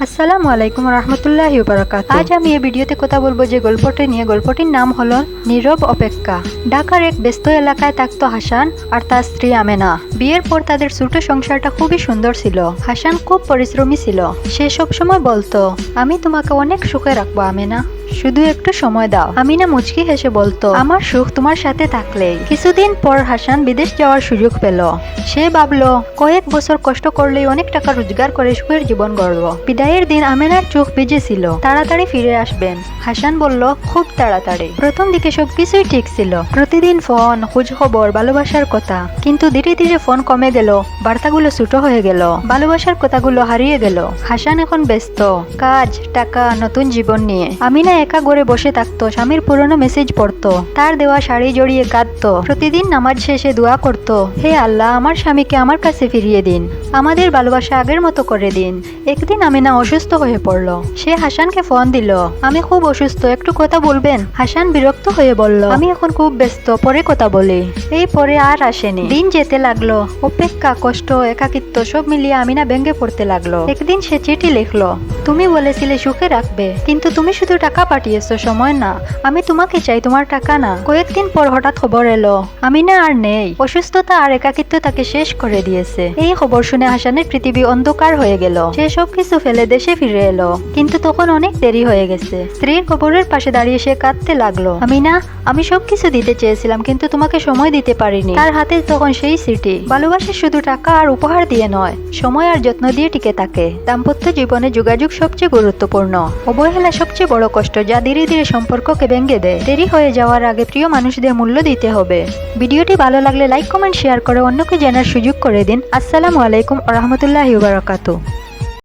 আসসালামু আলাইকুম রহমতুল্লাহি ওয়া বারাকাতুহু। আজ আমি এই ভিডিওতে কথা বলবো যে গল্পটি নিয়ে। গল্পটির নাম হলো নীরব অপেক্ষা। ঢাকার এক ব্যস্ত এলাকায় থাকতো হাসান আর তার স্ত্রী আমেনা। বিয়ের পর তাদের ছোট সংসারটা খুবই সুন্দর ছিল। হাসান খুব পরিশ্রমী ছিল। সে সবসময় বলতো, আমি তোমাকে অনেক সুখে রাখবো আমেনা, শুধু একটু সময় দাও। আমিনা মুচকি হেসে বলতো, আমার সুখ তোমার সাথে থাকলেই। কিছুদিন পর হাসান বিদেশ যাওয়ার সুযোগ পেল। সে ভাবলো, কয়েক বছর কষ্ট করলেই অনেক টাকা রোজগার করে সুখের জীবন গড়ব। বিদায়ের দিন আমেনার চোখ ভিজেছিল। তাড়াতাড়ি ফিরে আসবেন। হাসান বলল, খুব তাড়াতাড়ি। প্রথম দিকে সবকিছুই ঠিক ছিল। প্রতিদিন ফোন, খোঁজ খবর, ভালোবাসার কথা। কিন্তু ধীরে ধীরে ফোন কমে গেল, বার্তাগুলো ছোট হয়ে গেল, ভালোবাসার কথাগুলো হারিয়ে গেল। হাসান এখন ব্যস্ত, কাজ, টাকা, নতুন জীবন নিয়ে। আমিনা একা ঘরে বসে থাকতো, স্বামীর পুরনো মেসেজ পড়তো, তার দেওয়া শাড়ি জড়িয়ে কাঁদতো। প্রতিদিন নামাজ শেষে দোয়া করতো, হে আল্লাহ, আমার স্বামীকে আমার কাছে ফিরিয়ে দিন, আমাদের ভালোবাসা আগের মতো করে দিন। একদিন আমিনা অসুস্থ হয়ে পড়লো। সে হাসানকে ফোন দিল, আমি খুব অসুস্থ, একটু কথা বলবেন? হাসান বিরক্ত হয়ে বলল, আমি এখন খুব ব্যস্ত, পরে কথা বলি। এই পরে আর আসেনি। দিন যেতে লাগলো। অপেক্ষা, কষ্ট, একাকিত্ব সব মিলিয়ে আমিনা ভেঙে পড়তে লাগলো। একদিন সে চিঠি লিখলো, তুমি বলেছিলে সুখে রাখবে, কিন্তু তুমি শুধু টাকা পাঠিয়েছো, সময় না। আমি তোমাকে চাই, তোমার টাকা না। কয়েকদিন পর হঠাৎ খবর এলো, আমিনা আর নেই। অসুস্থতা আর একাকিত্ব তাকে শেষ করে দিয়েছে। এই খবর শুনে হাসানের পৃথিবী অন্ধকার হয়ে গেল। সে সবকিছু ফেলে দেশে ফিরে এলো, কিন্তু তখন অনেক দেরি হয়ে গেছে। স্ত্রীর কবরের পাশে দাঁড়িয়ে সে কাঁদতে লাগলো, আমিনা, আমি সবকিছু দিতে চেয়েছিলাম, কিন্তু তোমাকে সময় দিতে পারিনি। তার হাতে তখন সেই চিঠি। ভালোবাসা শুধু টাকা আর উপহার দিয়ে নয়, সময় আর যত্ন দিয়ে টিকে থাকে। দাম্পত্য জীবনে যোগাযোগ সবচেয়ে গুরুত্বপূর্ণ। অবহেলা সবচেয়ে বড় কষ্ট, যা ধীরে ধীরে সম্পর্ককে ভেঙে দেয়। দেরি হয়ে যাওয়ার আগে প্রিয় মানুষদের মূল্য দিতে হবে। ভিডিওটি ভালো লাগলে লাইক, কমেন্ট, শেয়ার করে অন্যকে জানার সুযোগ করে দিন। আসসালামু আলাইকুম রহমতুল্লাহি ওয়া বারাকাতুহু।